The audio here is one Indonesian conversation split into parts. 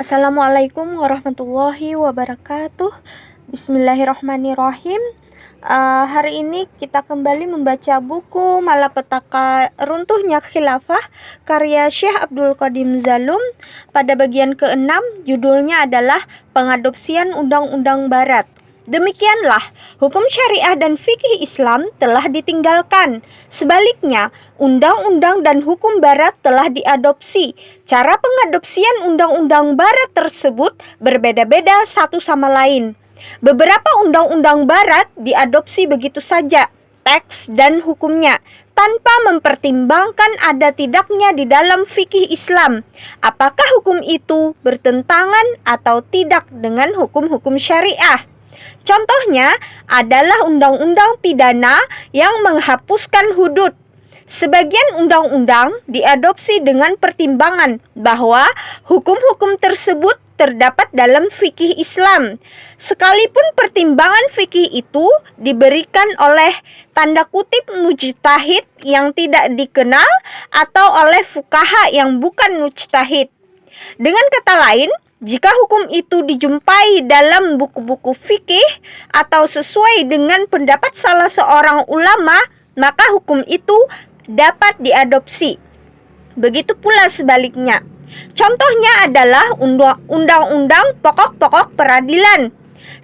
Assalamualaikum warahmatullahi wabarakatuh. Bismillahirrahmanirrahim. Hari ini kita kembali membaca buku Malapetaka Runtuhnya Khilafah karya Syekh Abdul Qadim Zalum. Pada bagian ke-6 judulnya adalah Pengadopsian Undang-Undang Barat. Demikianlah, hukum syariah dan fikih Islam telah ditinggalkan. Sebaliknya, undang-undang dan hukum barat telah diadopsi. Cara pengadopsian undang-undang barat tersebut berbeda-beda satu sama lain. Beberapa undang-undang barat diadopsi begitu saja, teks dan hukumnya, tanpa mempertimbangkan ada tidaknya di dalam fikih Islam. Apakah hukum itu bertentangan atau tidak dengan hukum-hukum syariah? Contohnya adalah undang-undang pidana yang menghapuskan hudud. Sebagian undang-undang diadopsi dengan pertimbangan bahwa hukum-hukum tersebut terdapat dalam fikih Islam. Sekalipun pertimbangan fikih itu diberikan oleh tanda kutip mujtahid yang tidak dikenal atau oleh fuqaha yang bukan mujtahid. Dengan kata lain, jika hukum itu dijumpai dalam buku-buku fikih atau sesuai dengan pendapat salah seorang ulama, maka hukum itu dapat diadopsi. Begitu pula sebaliknya. Contohnya adalah undang-undang pokok-pokok peradilan.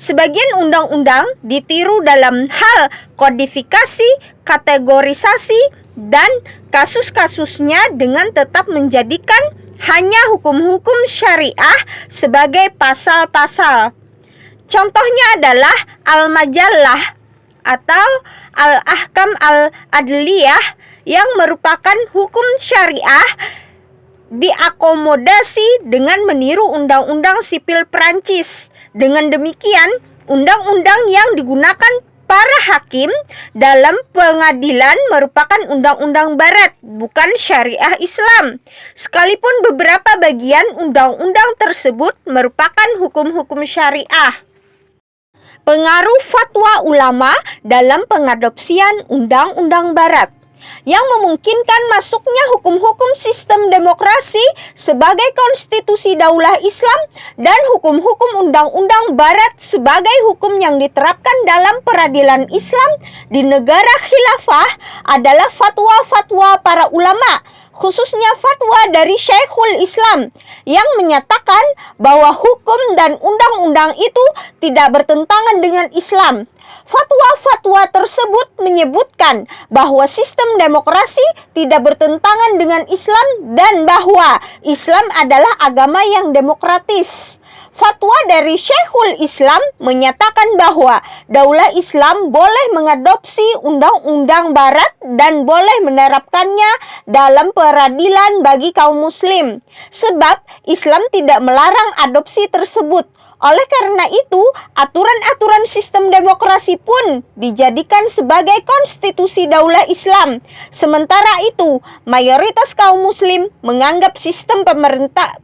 Sebagian undang-undang ditiru dalam hal kodifikasi, kategorisasi, dan kasus-kasusnya dengan tetap menjadikan hanya hukum-hukum syariah sebagai pasal-pasal. Contohnya adalah Al-Majallah atau Al-Ahkam Al-Adliyah yang merupakan hukum syariah diakomodasi dengan meniru undang-undang sipil Prancis. Dengan demikian, undang-undang yang digunakan para hakim dalam pengadilan merupakan undang-undang barat, bukan syariah Islam. Sekalipun beberapa bagian undang-undang tersebut merupakan hukum-hukum syariah. Pengaruh fatwa ulama dalam pengadopsian undang-undang barat yang memungkinkan masuknya hukum-hukum sistem demokrasi sebagai konstitusi daulah Islam dan hukum-hukum undang-undang barat sebagai hukum yang diterapkan dalam peradilan Islam di negara khilafah adalah fatwa-fatwa para ulama, khususnya fatwa dari Syekhul Islam yang menyatakan bahwa hukum dan undang-undang itu tidak bertentangan dengan Islam. Fatwa-fatwa tersebut menyebutkan bahwa sistem demokrasi tidak bertentangan dengan Islam dan bahwa Islam adalah agama yang demokratis. Fatwa dari Syekhul Islam menyatakan bahwa daulah Islam boleh mengadopsi undang-undang barat dan boleh menerapkannya dalam peradilan bagi kaum muslim, sebab Islam tidak melarang adopsi tersebut. Oleh karena itu, aturan-aturan sistem demokrasi pun dijadikan sebagai konstitusi daulah Islam. Sementara itu, mayoritas kaum muslim menganggap sistem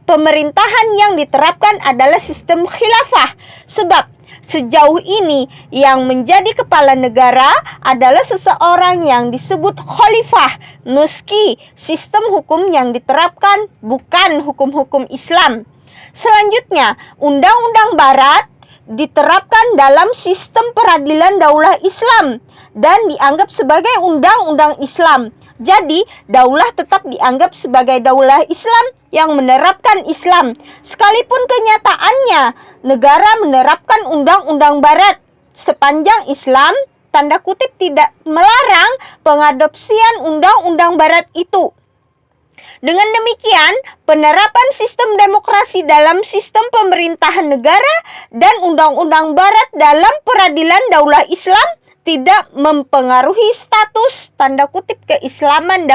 pemerintahan yang diterapkan adalah sistem khilafah. Sebab sejauh ini yang menjadi kepala negara adalah seseorang yang disebut khalifah, meski sistem hukum yang diterapkan bukan hukum-hukum Islam. Selanjutnya, undang-undang barat diterapkan dalam sistem peradilan daulah Islam dan dianggap sebagai undang-undang Islam. Jadi, daulah tetap dianggap sebagai daulah Islam yang menerapkan Islam. Sekalipun kenyataannya negara menerapkan undang-undang barat, sepanjang Islam tanda kutip tidak melarang pengadopsian undang-undang barat itu. Dengan demikian, penerapan sistem demokrasi dalam sistem pemerintahan negara dan undang-undang barat dalam peradilan daulah Islam tidak mempengaruhi status tanda kutip keislaman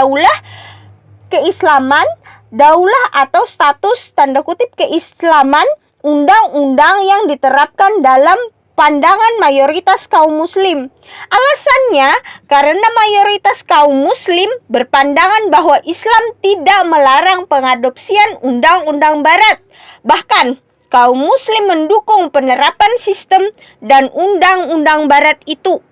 daulah atau status tanda kutip keislaman undang-undang yang diterapkan dalam pandangan mayoritas kaum muslim. Alasannya karena mayoritas kaum muslim berpandangan bahwa Islam tidak melarang pengadopsian undang-undang barat. Bahkan kaum muslim mendukung penerapan sistem dan undang-undang barat itu.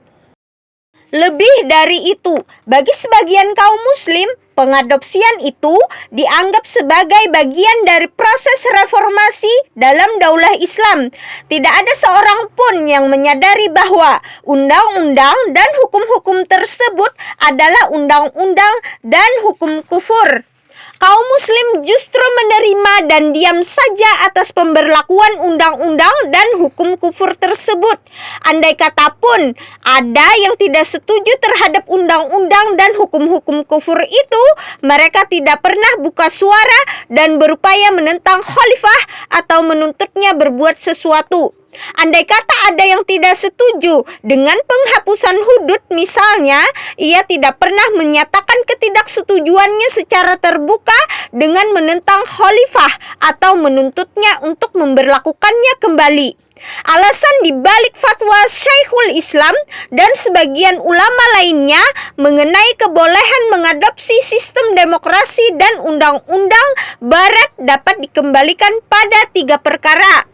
Lebih dari itu, bagi sebagian kaum muslim, pengadopsian itu dianggap sebagai bagian dari proses reformasi dalam daulah Islam. Tidak ada seorang pun yang menyadari bahwa undang-undang dan hukum-hukum tersebut adalah undang-undang dan hukum kufur. Kaum muslim justru menerima dan diam saja atas pemberlakuan undang-undang dan hukum kufur tersebut. Andai kata pun ada yang tidak setuju terhadap undang-undang dan hukum-hukum kufur itu, mereka tidak pernah buka suara dan berupaya menentang khalifah atau menuntutnya berbuat sesuatu. Andai kata ada yang tidak setuju dengan penghapusan hudud misalnya, ia tidak pernah menyatakan ketidaksetujuannya secara terbuka dengan menentang khalifah atau menuntutnya untuk memberlakukannya kembali. Alasan dibalik fatwa Syekhul Islam dan sebagian ulama lainnya mengenai kebolehan mengadopsi sistem demokrasi dan undang-undang barat dapat dikembalikan pada 3 perkara.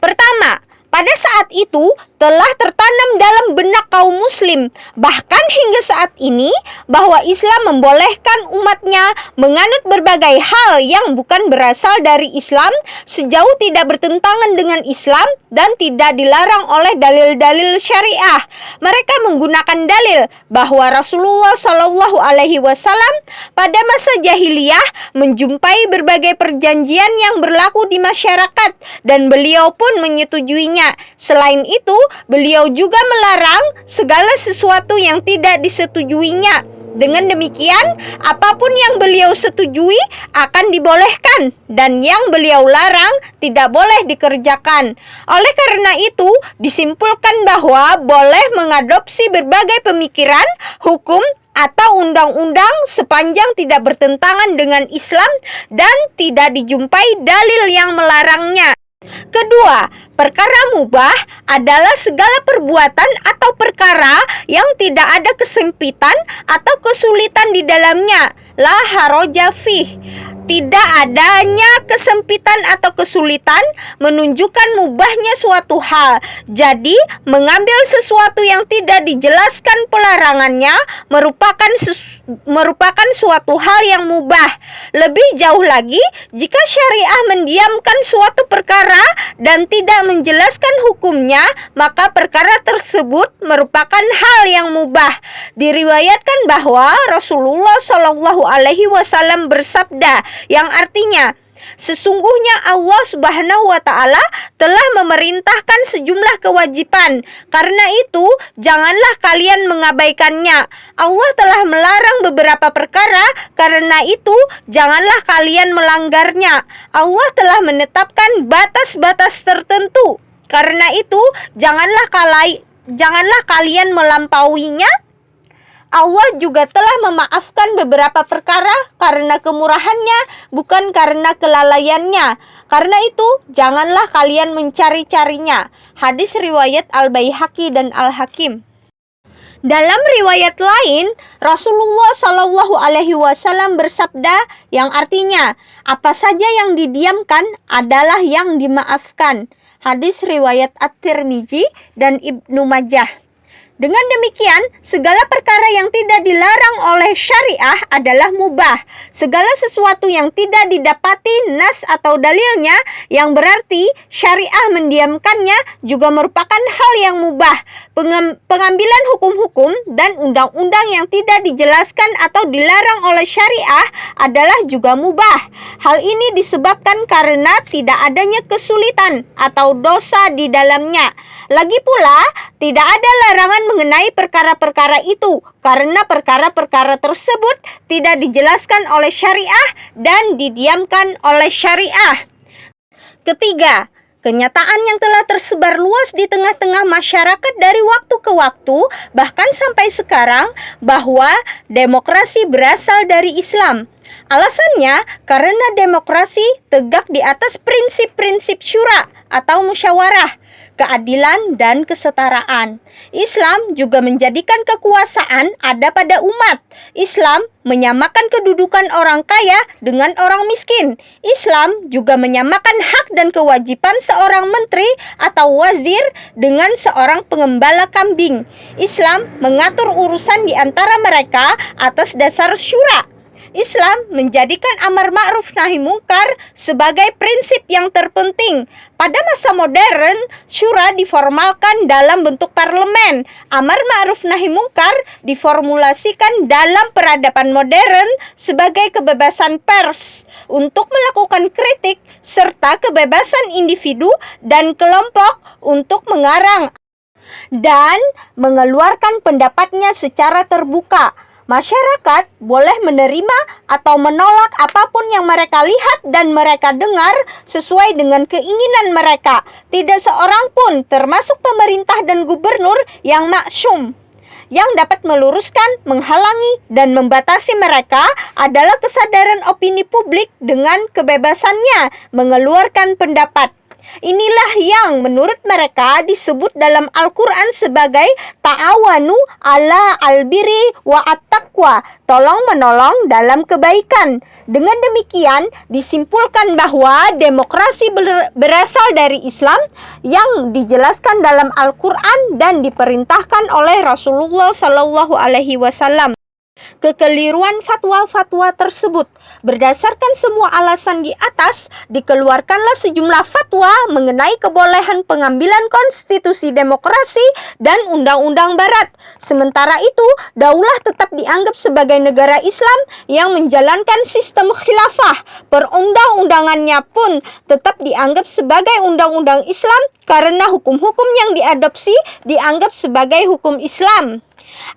Pertama, pada saat itu telah tertanam dalam benak kaum muslim, bahkan hingga saat ini, bahwa Islam membolehkan umatnya menganut berbagai hal yang bukan berasal dari Islam sejauh tidak bertentangan dengan Islam dan tidak dilarang oleh dalil-dalil syariah. Mereka menggunakan dalil bahwa Rasulullah Shallallahu Alaihi Wasallam pada masa jahiliyah menjumpai berbagai perjanjian yang berlaku di masyarakat dan beliau pun menyetujuinya. Selain itu, beliau juga melarang segala sesuatu yang tidak disetujuinya. Dengan demikian, apapun yang beliau setujui akan dibolehkan dan yang beliau larang tidak boleh dikerjakan. Oleh karena itu, disimpulkan bahwa boleh mengadopsi berbagai pemikiran, hukum, atau undang-undang sepanjang tidak bertentangan dengan Islam dan tidak dijumpai dalil yang melarangnya. Kedua, perkara mubah adalah segala perbuatan atau perkara yang tidak ada kesempitan atau kesulitan di dalamnya. La haraja fih. Tidak adanya kesempitan atau kesulitan menunjukkan mubahnya suatu hal. Jadi, mengambil sesuatu yang tidak dijelaskan pelarangannya merupakan suatu hal yang mubah. Lebih jauh lagi, jika syariah mendiamkan suatu perkara dan tidak menjelaskan hukumnya, maka perkara tersebut merupakan hal yang mubah. Diriwayatkan bahwa Rasulullah Shallallahu Alaihi Wasallam bersabda, yang artinya, sesungguhnya Allah Subhanahu wa Ta'ala telah memerintahkan sejumlah kewajiban. Karena itu, janganlah kalian mengabaikannya. Allah telah melarang beberapa perkara, karena itu, janganlah kalian melanggarnya. Allah telah menetapkan batas-batas tertentu. Karena itu, janganlah kalian melampauinya. Allah juga telah memaafkan beberapa perkara karena kemurahannya, bukan karena kelalaiannya. Karena itu, janganlah kalian mencari-carinya. Hadis riwayat Al-Baihaqi dan Al-Hakim. Dalam riwayat lain, Rasulullah Shallallahu Alaihi Wasallam bersabda, yang artinya, apa saja yang didiamkan adalah yang dimaafkan. Hadis riwayat At-Tirmizi dan Ibnu Majah. Dengan demikian, segala perkara yang tidak dilarang oleh syariah adalah mubah. Segala sesuatu yang tidak didapati nas atau dalilnya, yang berarti syariah mendiamkannya, juga merupakan hal yang mubah. Pengambilan hukum-hukum dan undang-undang yang tidak dijelaskan atau dilarang oleh syariah adalah juga mubah. Hal ini disebabkan karena tidak adanya kesulitan atau dosa di dalamnya. Lagi pula, tidak ada larangan mengenai perkara-perkara itu karena perkara-perkara tersebut tidak dijelaskan oleh syariah dan didiamkan oleh syariah. Ketiga, kenyataan yang telah tersebar luas di tengah-tengah masyarakat dari waktu ke waktu, bahkan sampai sekarang, bahwa demokrasi berasal dari Islam. Alasannya karena demokrasi tegak di atas prinsip-prinsip syura atau musyawarah, keadilan dan kesetaraan. Islam juga menjadikan kekuasaan ada pada umat. Islam menyamakan kedudukan orang kaya dengan orang miskin. Islam juga menyamakan hak dan kewajiban seorang menteri atau wazir dengan seorang pengembala kambing. Islam mengatur urusan di antara mereka atas dasar syura. Islam menjadikan amar ma'ruf nahi mungkar sebagai prinsip yang terpenting. Pada masa modern, syura diformalkan dalam bentuk parlemen. Amar ma'ruf nahi mungkar diformulasikan dalam peradaban modern sebagai kebebasan pers untuk melakukan kritik serta kebebasan individu dan kelompok untuk mengarang dan mengeluarkan pendapatnya secara terbuka. Masyarakat boleh menerima atau menolak apapun yang mereka lihat dan mereka dengar sesuai dengan keinginan mereka. Tidak seorang pun, termasuk pemerintah dan gubernur, yang maksum. Yang dapat meluruskan, menghalangi, dan membatasi mereka adalah kesadaran opini publik dengan kebebasannya mengeluarkan pendapat. Inilah yang menurut mereka disebut dalam Al-Quran sebagai ta'awanu ala albiri wa at-taqwa, tolong-menolong dalam kebaikan. Dengan demikian disimpulkan bahwa demokrasi berasal dari Islam yang dijelaskan dalam Al-Quran dan diperintahkan oleh Rasulullah SAW. Kekeliruan fatwa-fatwa tersebut. Berdasarkan semua alasan di atas, dikeluarkanlah sejumlah fatwa mengenai kebolehan pengambilan konstitusi demokrasi dan undang-undang barat. Sementara itu, daulah tetap dianggap sebagai negara Islam yang menjalankan sistem khilafah. Perundang-undangannya pun tetap dianggap sebagai undang-undang Islam karena hukum-hukum yang diadopsi dianggap sebagai hukum Islam.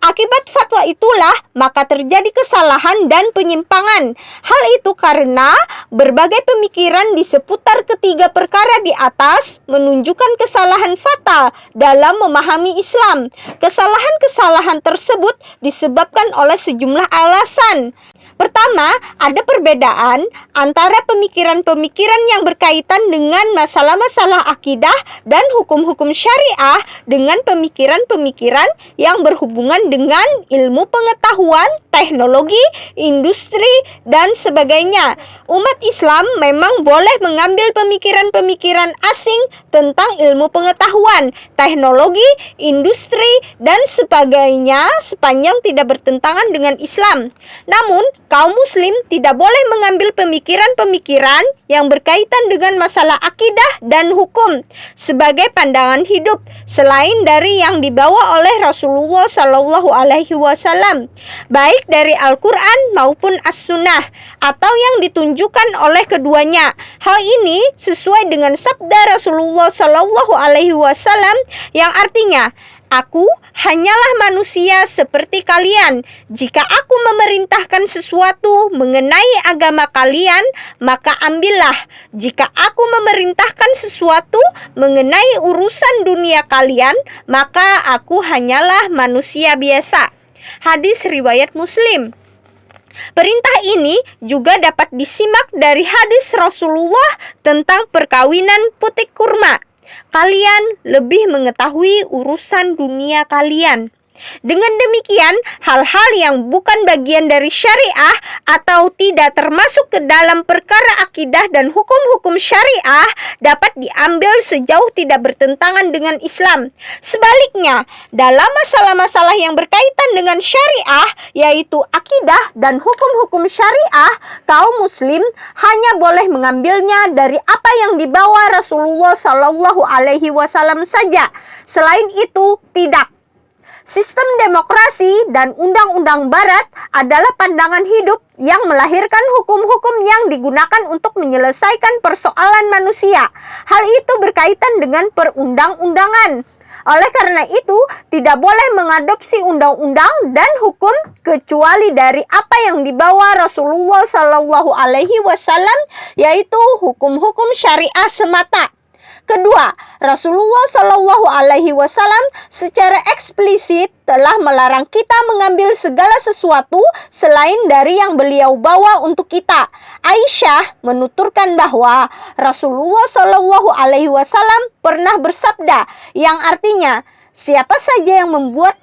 Akibat fatwa itulah maka terjadi kesalahan dan penyimpangan. Hal itu karena berbagai pemikiran di seputar ketiga perkara di atas menunjukkan kesalahan fatal dalam memahami Islam. Kesalahan-kesalahan tersebut disebabkan oleh sejumlah alasan. Pertama, ada perbedaan antara pemikiran-pemikiran yang berkaitan dengan masalah-masalah akidah dan hukum-hukum syariah dengan pemikiran-pemikiran yang berhubungan dengan ilmu pengetahuan, teknologi, industri, dan sebagainya. Umat Islam memang boleh mengambil pemikiran-pemikiran asing tentang ilmu pengetahuan, teknologi, industri, dan sebagainya sepanjang tidak bertentangan dengan Islam. Namun, kaum muslim tidak boleh mengambil pemikiran-pemikiran yang berkaitan dengan masalah akidah dan hukum sebagai pandangan hidup selain dari yang dibawa oleh Rasulullah SAW, baik dari Al-Quran maupun As-Sunnah atau yang ditunjukkan oleh keduanya. Hal ini sesuai dengan sabda Rasulullah SAW yang artinya, "Aku hanyalah manusia seperti kalian. Jika aku memerintahkan sesuatu mengenai agama kalian, maka ambillah. Jika aku memerintahkan sesuatu mengenai urusan dunia kalian, maka aku hanyalah manusia biasa." Hadis riwayat Muslim. Perintah ini juga dapat disimak dari hadis Rasulullah tentang perkawinan putik kurma. Kalian lebih mengetahui urusan dunia kalian. Dengan demikian, hal-hal yang bukan bagian dari syariah atau tidak termasuk ke dalam perkara akidah dan hukum-hukum syariah dapat diambil sejauh tidak bertentangan dengan Islam. Sebaliknya, dalam masalah-masalah yang berkaitan dengan syariah, yaitu akidah dan hukum-hukum syariah, kaum muslim hanya boleh mengambilnya dari apa yang dibawa Rasulullah SAW saja. Selain itu, tidak. Sistem demokrasi dan undang-undang barat adalah pandangan hidup yang melahirkan hukum-hukum yang digunakan untuk menyelesaikan persoalan manusia. Hal itu berkaitan dengan perundang-undangan. Oleh karena itu, tidak boleh mengadopsi undang-undang dan hukum kecuali dari apa yang dibawa Rasulullah SAW, yaitu hukum-hukum syariah semata. Kedua, Rasulullah SAW secara eksplisit telah melarang kita mengambil segala sesuatu selain dari yang beliau bawa untuk kita. Aisyah menuturkan bahwa Rasulullah SAW pernah bersabda yang artinya, siapa saja yang membuat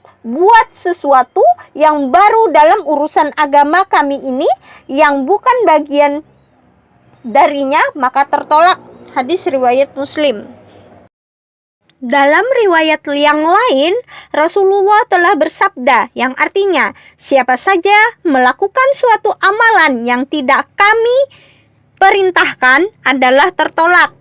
sesuatu yang baru dalam urusan agama kami ini yang bukan bagian darinya, maka tertolak. Hadis riwayat Muslim. Dalam riwayat yang lain, Rasulullah telah bersabda yang artinya, siapa saja melakukan suatu amalan yang tidak kami perintahkan adalah tertolak.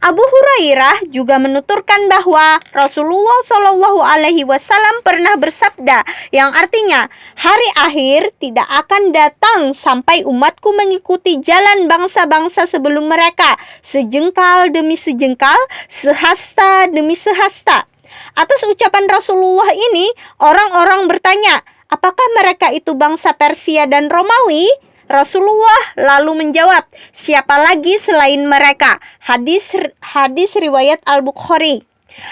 Abu Hurairah juga menuturkan bahwa Rasulullah Shallallahu Alaihi Wasallam pernah bersabda yang artinya hari akhir tidak akan datang sampai umatku mengikuti jalan bangsa-bangsa sebelum mereka, sejengkal demi sejengkal, sehasta demi sehasta. Atas ucapan Rasulullah ini, orang-orang bertanya, apakah mereka itu bangsa Persia dan Romawi? Rasulullah lalu menjawab, siapa lagi selain mereka? Hadis riwayat Al-Bukhari.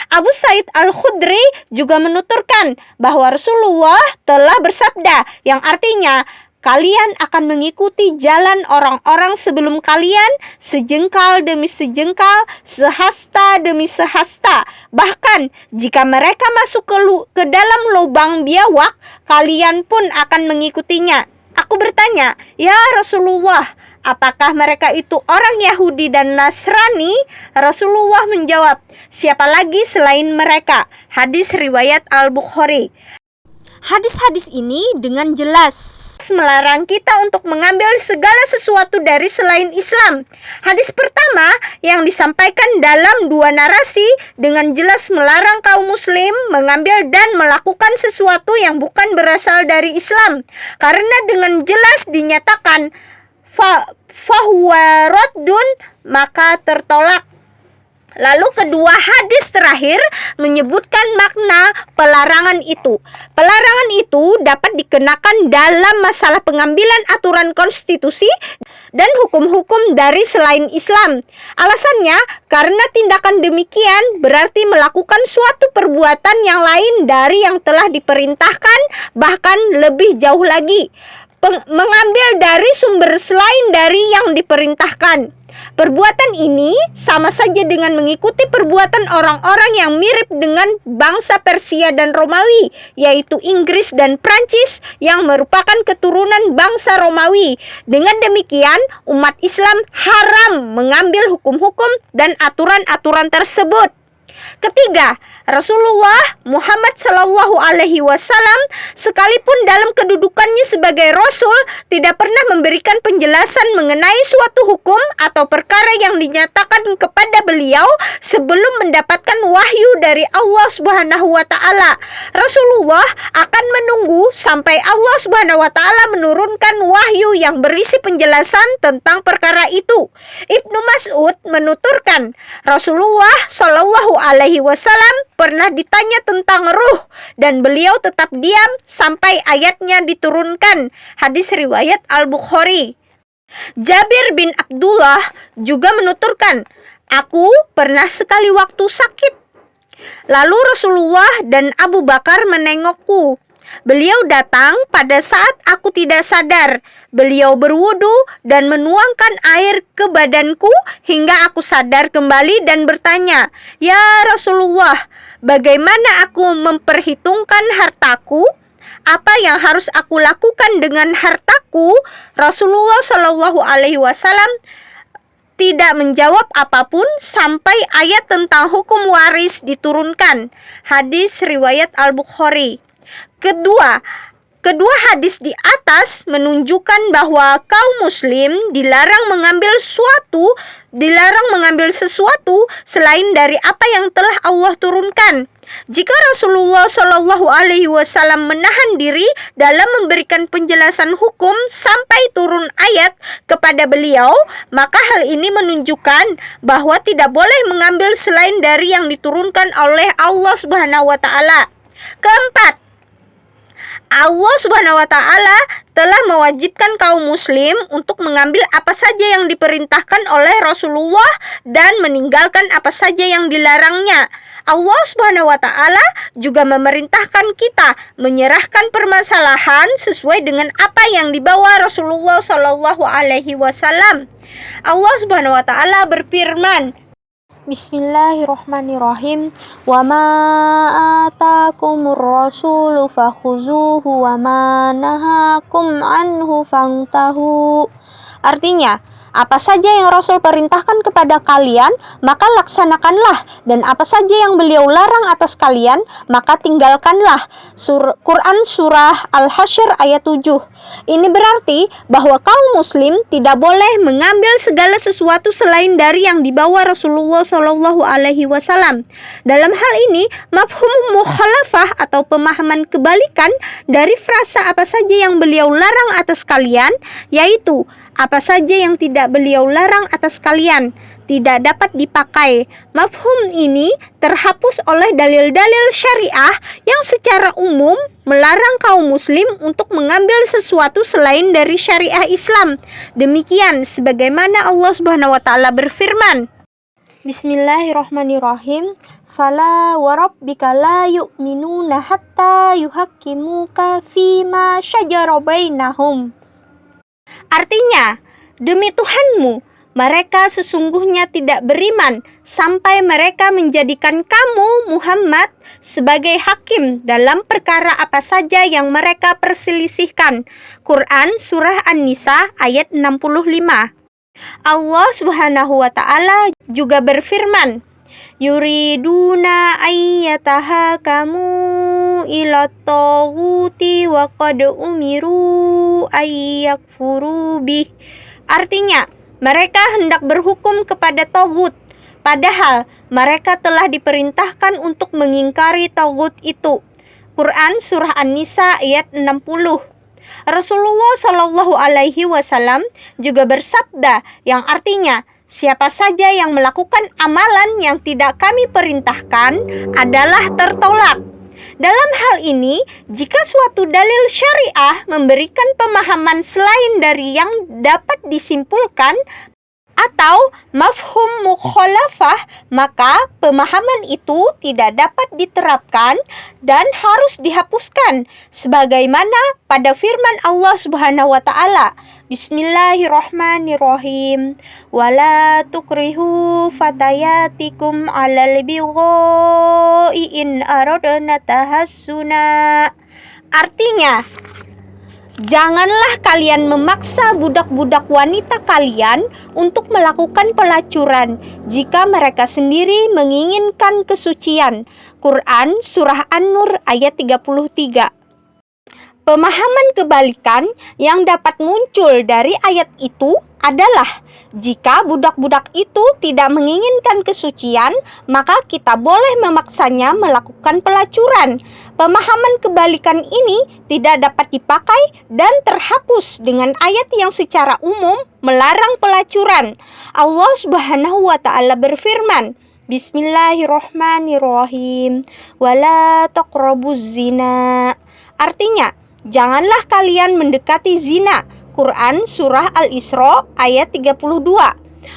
Abu Sa'id Al-Khudri juga menuturkan bahwa Rasulullah telah bersabda yang artinya, kalian akan mengikuti jalan orang-orang sebelum kalian, sejengkal demi sejengkal, sehasta demi sehasta. Bahkan jika mereka masuk ke dalam lubang biawak, kalian pun akan mengikutinya. Aku bertanya, ya Rasulullah, apakah mereka itu orang Yahudi dan Nasrani? Rasulullah menjawab, siapa lagi selain mereka? Hadis riwayat Al-Bukhari. Hadis-hadis ini dengan jelas melarang kita untuk mengambil segala sesuatu dari selain Islam. Hadis pertama yang disampaikan dalam dua narasi dengan jelas melarang kaum muslim mengambil dan melakukan sesuatu yang bukan berasal dari Islam, karena dengan jelas dinyatakan fahuwa raddun, maka tertolak. Lalu kedua hadis terakhir menyebutkan makna pelarangan itu. Pelarangan itu dapat dikenakan dalam masalah pengambilan aturan konstitusi dan hukum-hukum dari selain Islam. Alasannya karena tindakan demikian berarti melakukan suatu perbuatan yang lain dari yang telah diperintahkan, bahkan lebih jauh lagi, mengambil dari sumber selain dari yang diperintahkan. Perbuatan ini sama saja dengan mengikuti perbuatan orang-orang yang mirip dengan bangsa Persia dan Romawi, yaitu Inggris dan Prancis yang merupakan keturunan bangsa Romawi. Dengan demikian, umat Islam haram mengambil hukum-hukum dan aturan-aturan tersebut. Ketiga, Rasulullah Muhammad Shallallahu Alaihi Wasallam sekalipun dalam kedudukannya sebagai Rasul tidak pernah memberikan penjelasan mengenai suatu hukum atau perkara yang dinyatakan kepada beliau sebelum mendapatkan wahyu dari Allah Subhanahu Wa Taala. Rasulullah akan menunggu sampai Allah Subhanahu Wa Taala menurunkan wahyu yang berisi penjelasan tentang perkara itu. Ibnu Mas'ud menuturkan, Rasulullah Shallallahu Alaihi Wasallam pernah ditanya tentang ruh dan beliau tetap diam sampai ayatnya diturunkan. Hadis riwayat Al-Bukhari. Jabir bin Abdullah juga menuturkan, aku pernah sekali waktu sakit. Lalu Rasulullah dan Abu Bakar menengokku. Beliau datang pada saat aku tidak sadar. Beliau berwudu dan menuangkan air ke badanku hingga aku sadar kembali dan bertanya, ya Rasulullah, bagaimana aku memperhitungkan hartaku? Apa yang harus aku lakukan dengan hartaku? Rasulullah Shallallahu Alaihi Wasallam tidak menjawab apapun sampai ayat tentang hukum waris diturunkan. Hadis riwayat Al-Bukhari. Kedua hadis di atas menunjukkan bahwa kaum muslim dilarang mengambil sesuatu selain dari apa yang telah Allah turunkan. Jika Rasulullah Shallallahu Alaihi Wasallam menahan diri dalam memberikan penjelasan hukum sampai turun ayat kepada beliau, maka hal ini menunjukkan bahwa tidak boleh mengambil selain dari yang diturunkan oleh Allah Subhanahu Wa Taala. Keempat, Allah Subhanahu wa Ta'ala telah mewajibkan kaum muslim untuk mengambil apa saja yang diperintahkan oleh Rasulullah dan meninggalkan apa saja yang dilarangnya. Allah Subhanahu wa Ta'ala juga memerintahkan kita menyerahkan permasalahan sesuai dengan apa yang dibawa Rasulullah Shallallahu Alaihi Wasallam. Allah Subhanahu wa Ta'ala berfirman, Bismillahirrahmanirrahim. Wa ma atakumur rasulu fakhuzuhu wa ma nahakum anhu fantahu. Artinya, Apa saja yang Rasul perintahkan kepada kalian, maka laksanakanlah, dan apa saja yang beliau larang atas kalian, maka tinggalkanlah. Quran Surah Al-Hasyr ayat 7. Ini berarti bahwa kaum muslim tidak boleh mengambil segala sesuatu selain dari yang dibawa Rasulullah SAW. Dalam hal ini, mafhum mukhalafah atau pemahaman kebalikan dari frasa apa saja yang beliau larang atas kalian, yaitu apa saja yang tidak beliau larang atas kalian, tidak dapat dipakai. Mafhum ini terhapus oleh dalil-dalil syariah yang secara umum melarang kaum muslim untuk mengambil sesuatu selain dari syariah Islam. Demikian sebagaimana Allah Subhanahu wa taala berfirman. Bismillahirrahmanirrahim. Fala warabbika la yu'minuna hatta yuhakkimuka fima syajara bainahum. Artinya, demi Tuhanmu, mereka sesungguhnya tidak beriman sampai mereka menjadikan kamu, Muhammad, sebagai hakim dalam perkara apa saja yang mereka perselisihkan. Quran Surah An-Nisa ayat 65. Allah Subhanahu wa taala juga berfirman, yuriduna ayyatahakamu ila taghuti wa qad umiru ayyakfuru bih. Artinya, mereka hendak berhukum kepada tagut, padahal mereka telah diperintahkan untuk mengingkari tagut itu. Quran Surah An-Nisa ayat 60. Rasulullah Shallallahu Alaihi Wasallam juga bersabda yang artinya, siapa saja yang melakukan amalan yang tidak kami perintahkan adalah tertolak. Dalam hal ini, jika suatu dalil syariah memberikan pemahaman selain dari yang dapat disimpulkan atau mafhum mukhalafah, maka pemahaman itu tidak dapat diterapkan dan harus dihapuskan, sebagaimana pada firman Allah Subhanahu wa taala, Bismillahirrahmanirrahim, wala tukrihu fatayatikum 'alal bigha'i in aradna tahassuna. Artinya, janganlah kalian memaksa budak-budak wanita kalian untuk melakukan pelacuran jika mereka sendiri menginginkan kesucian. Quran Surah An-Nur ayat 33. Pemahaman kebalikan yang dapat muncul dari ayat itu adalah jika budak-budak itu tidak menginginkan kesucian, maka kita boleh memaksanya melakukan pelacuran. Pemahaman kebalikan ini tidak dapat dipakai dan terhapus dengan ayat yang secara umum melarang pelacuran. Allah Subhanahu wa taala berfirman, Bismillahirrahmanirrahim, wala taqrabuz zina. Artinya, janganlah kalian mendekati zina. Quran Surah Al-Isra ayat 32.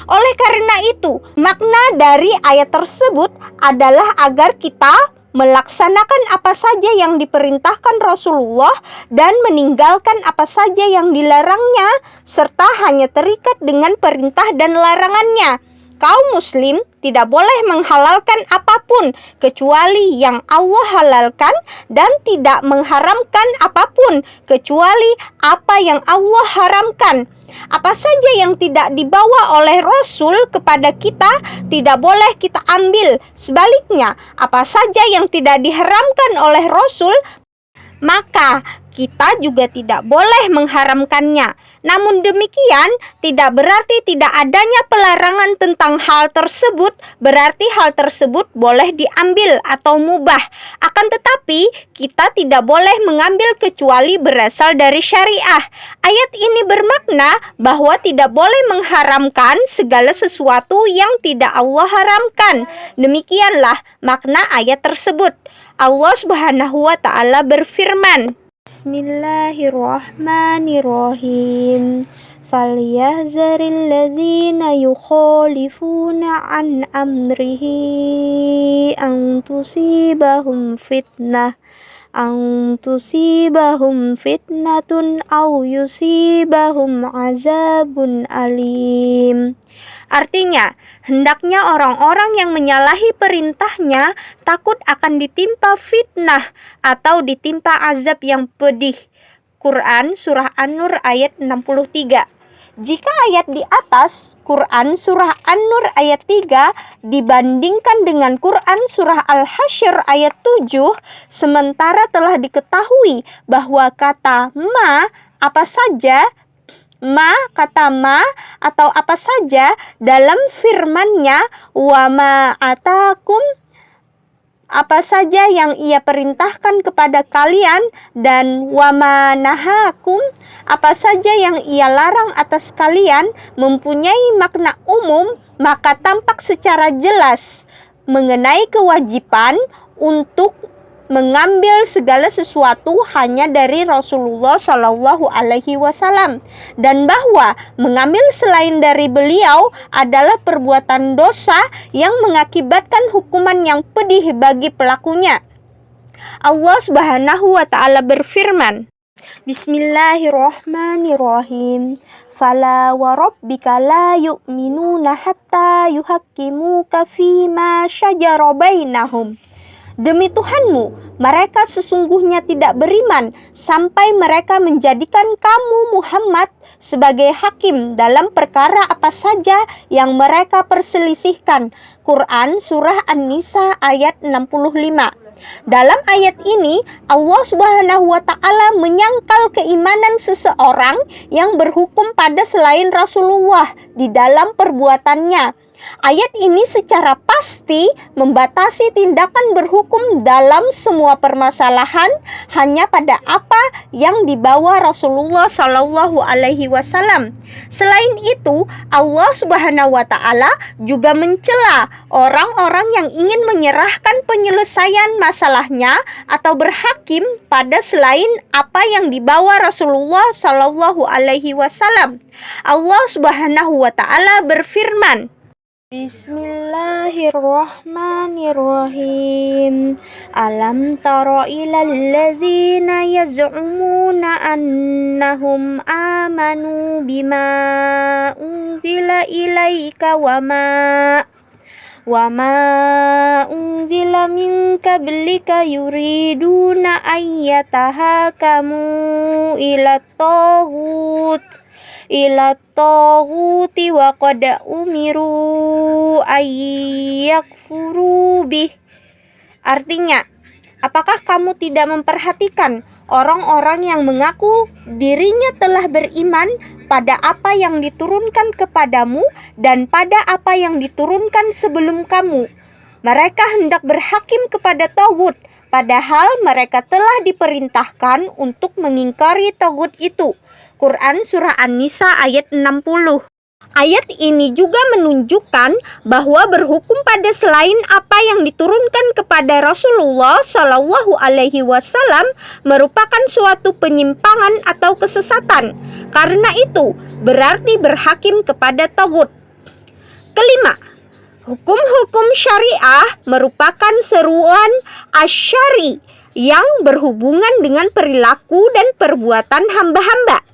Oleh karena itu, makna dari ayat tersebut adalah agar kita melaksanakan apa saja yang diperintahkan Rasulullah dan meninggalkan apa saja yang dilarangnya, serta hanya terikat dengan perintah dan larangannya. Kaum muslim tidak boleh menghalalkan apapun kecuali yang Allah halalkan dan tidak mengharamkan apapun kecuali apa yang Allah haramkan. Apa saja yang tidak dibawa oleh Rasul kepada kita tidak boleh kita ambil. Sebaliknya, apa saja yang tidak diharamkan oleh Rasul, maka kita juga tidak boleh mengharamkannya. Namun demikian, tidak berarti tidak adanya pelarangan tentang hal tersebut, berarti hal tersebut boleh diambil atau mubah. Akan tetapi, kita tidak boleh mengambil kecuali berasal dari syariah. Ayat ini bermakna bahwa tidak boleh mengharamkan segala sesuatu yang tidak Allah haramkan. Demikianlah makna ayat tersebut. Allah Subhanahu wa taala berfirman, Bismillahirrahmanirrahim. Falyahzaril ladzina yukhalifuna an amrihi an tusibahum fitnatun aw yusibahum azabun alim. Artinya, hendaknya orang-orang yang menyalahi perintahnya takut akan ditimpa fitnah atau ditimpa azab yang pedih. Quran Surah An-Nur ayat 63. Jika ayat di atas, Quran Surah An-Nur ayat 3 dibandingkan dengan Quran Surah Al-Hasyr ayat 7, sementara telah diketahui bahwa kata ma, kata ma atau apa saja dalam firman-Nya, wa ma atakum, apa saja yang ia perintahkan kepada kalian, dan wama nahakum, apa saja yang ia larang atas kalian, mempunyai makna umum, maka tampak secara jelas mengenai kewajiban untuk mengambil segala sesuatu hanya dari Rasulullah Shallallahu Alaihi Wasallam, dan bahwa mengambil selain dari beliau adalah perbuatan dosa yang mengakibatkan hukuman yang pedih bagi pelakunya. Allah Subhanahu wa Ta'ala berfirman, Bismillahirrahmanirrahim. Fala wa rabbika la yu'minuna hatta yuhakkimuka fima syajara bainahum. Demi Tuhanmu, mereka sesungguhnya tidak beriman sampai mereka menjadikan kamu Muhammad sebagai hakim dalam perkara apa saja yang mereka perselisihkan. Quran Surah An-Nisa ayat 65. Dalam ayat ini, Allah Subhanahu wa Ta'ala menyangkal keimanan seseorang yang berhukum pada selain Rasulullah di dalam perbuatannya. Ayat ini secara pasti membatasi tindakan berhukum dalam semua permasalahan hanya pada apa yang dibawa Rasulullah Shallallahu Alaihi Wasallam. Selain itu, Allah Subhanahu wa Ta'ala juga mencela orang-orang yang ingin menyerahkan penyelesaian masalahnya atau berhakim pada selain apa yang dibawa Rasulullah Shallallahu Alaihi Wasallam. Allah Subhanahu wa Ta'ala berfirman, Bismillahirrahmanirrahim. Alam tara ilal ladzina yaz'umuna annahum amanu bima unzila ilaika wa ma unzila min qablika yuriduna ayyatahakamu ila taghuti wa qad umiru ayyakfuru bih. Artinya, apakah kamu tidak memperhatikan orang-orang yang mengaku dirinya telah beriman pada apa yang diturunkan kepadamu dan pada apa yang diturunkan sebelum kamu? Mereka hendak berhakim kepada taghut, padahal mereka telah diperintahkan untuk mengingkari taghut itu. Quran Surah An-Nisa ayat 60. Ayat ini juga menunjukkan bahwa berhukum pada selain apa yang diturunkan kepada Rasulullah Shallallahu Alaihi Wasallam merupakan suatu penyimpangan atau kesesatan. Karena itu berarti berhakim kepada taghut. Kelima, hukum-hukum syariah merupakan seruan asyari yang berhubungan dengan perilaku dan perbuatan hamba-hamba.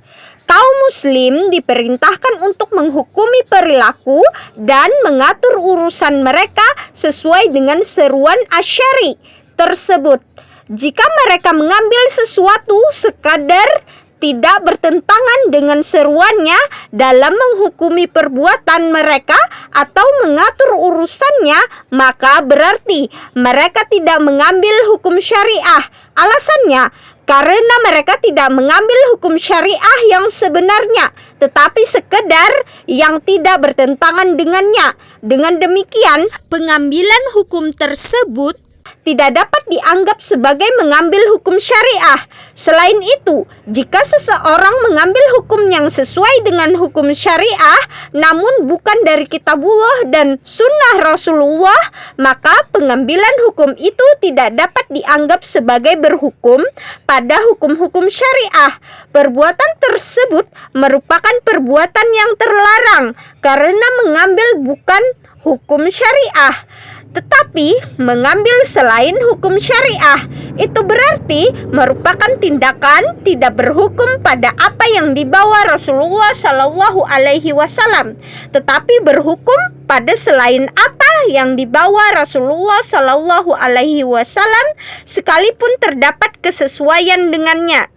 Kaum muslim diperintahkan untuk menghukumi perilaku dan mengatur urusan mereka sesuai dengan seruan asyari tersebut. Jika mereka mengambil sesuatu sekadar tidak bertentangan dengan seruannya dalam menghukumi perbuatan mereka atau mengatur urusannya, maka berarti mereka tidak mengambil hukum syariah. Alasannya, karena mereka tidak mengambil hukum syariah yang sebenarnya, tetapi sekedar yang tidak bertentangan dengannya. Dengan demikian, pengambilan hukum tersebut tidak dapat dianggap sebagai mengambil hukum syariah. Selain itu, jika seseorang mengambil hukum yang sesuai dengan hukum syariah, namun bukan dari kitabullah dan sunnah Rasulullah, maka pengambilan hukum itu tidak dapat dianggap sebagai berhukum pada hukum-hukum syariah. Perbuatan tersebut merupakan perbuatan yang terlarang karena mengambil bukan hukum syariah, tetapi mengambil selain hukum syariah. Itu berarti merupakan tindakan tidak berhukum pada apa yang dibawa Rasulullah Shallallahu Alaihi Wasallam, tetapi berhukum pada selain apa yang dibawa Rasulullah Shallallahu Alaihi Wasallam, sekalipun terdapat kesesuaian dengannya.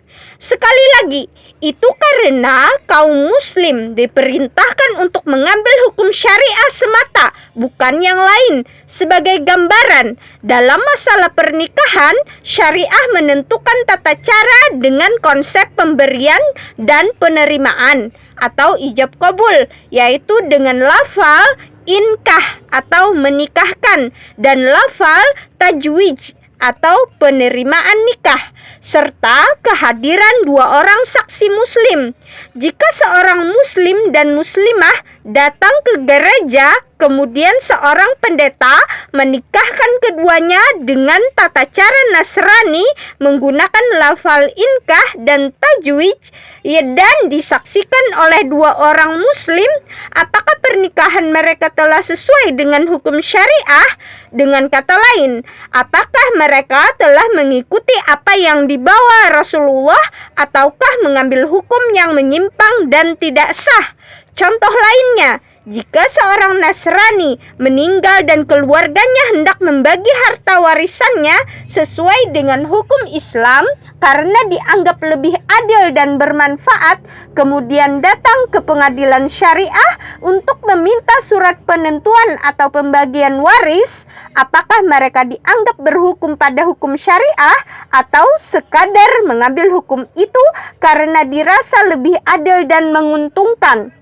Sekali lagi, itu karena kaum muslim diperintahkan untuk mengambil hukum syariah semata, bukan yang lain. Sebagai gambaran, dalam masalah pernikahan, syariah menentukan tata cara dengan konsep pemberian dan penerimaan atau ijab kabul, yaitu dengan lafal inkah atau menikahkan dan lafal tajwij atau penerimaan nikah, serta kehadiran dua orang saksi muslim. Jika seorang muslim dan muslimah datang ke gereja, kemudian seorang pendeta menikahkan keduanya dengan tata cara Nasrani menggunakan lafal inkah dan tajwij dan disaksikan oleh dua orang muslim, apakah pernikahan mereka telah sesuai dengan hukum syariah? Dengan kata lain, apakah mereka telah mengikuti apa yang dibawa Rasulullah ataukah mengambil hukum yang menyimpang dan tidak sah? Contoh lainnya, jika seorang Nasrani meninggal dan keluarganya hendak membagi harta warisannya sesuai dengan hukum Islam karena dianggap lebih adil dan bermanfaat, kemudian datang ke pengadilan syariah untuk meminta surat penentuan atau pembagian waris, apakah mereka dianggap berhukum pada hukum syariah atau sekadar mengambil hukum itu karena dirasa lebih adil dan menguntungkan?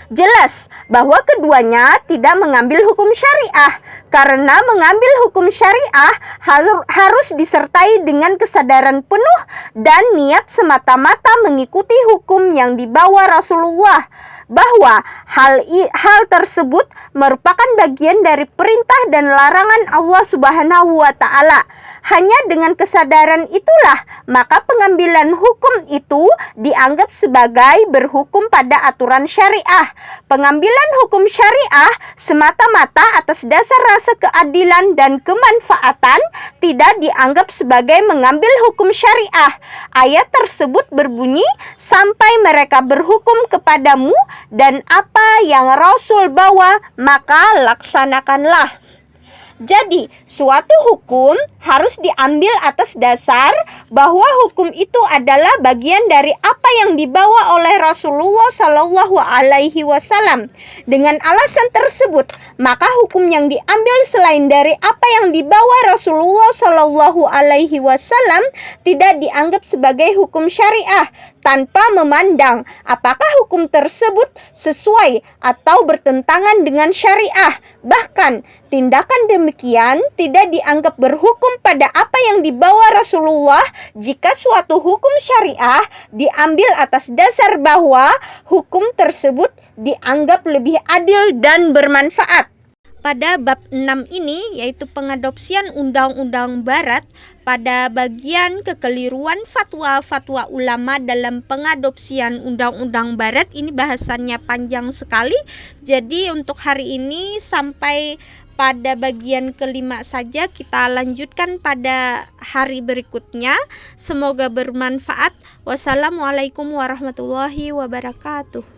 Jelas bahwa keduanya tidak mengambil hukum syariah, karena mengambil hukum syariah harus disertai dengan kesadaran penuh dan niat semata-mata mengikuti hukum yang dibawa Rasulullah, bahwa hal tersebut merupakan bagian dari perintah dan larangan Allah Subhanahu wa Ta'ala. Hanya dengan kesadaran itulah maka pengambilan hukum itu dianggap sebagai berhukum pada aturan syariah. Pengambilan hukum syariah semata-mata atas dasar rasa keadilan dan kemanfaatan tidak dianggap sebagai mengambil hukum syariah. Ayat tersebut berbunyi, sampai mereka berhukum kepadamu dan apa yang Rasul bawa maka laksanakanlah. Jadi, suatu hukum harus diambil atas dasar bahwa hukum itu adalah bagian dari apa yang dibawa oleh Rasulullah Shallallahu Alaihi Wasallam. Dengan alasan tersebut, maka hukum yang diambil selain dari apa yang dibawa Rasulullah Shallallahu Alaihi Wasallam tidak dianggap sebagai hukum syariah, tanpa memandang apakah hukum tersebut sesuai atau bertentangan dengan syariah. Bahkan, tindakan demikian tidak dianggap berhukum pada apa yang dibawa Rasulullah jika suatu hukum syariah diambil atas dasar bahwa hukum tersebut dianggap lebih adil dan bermanfaat. Pada bab 6 ini, yaitu pengadopsian undang-undang barat, pada bagian kekeliruan fatwa-fatwa ulama dalam pengadopsian undang-undang barat, ini bahasannya panjang sekali. Jadi untuk hari ini sampai pada bagian kelima saja, kita lanjutkan pada hari berikutnya. Semoga bermanfaat. Wassalamualaikum warahmatullahi wabarakatuh.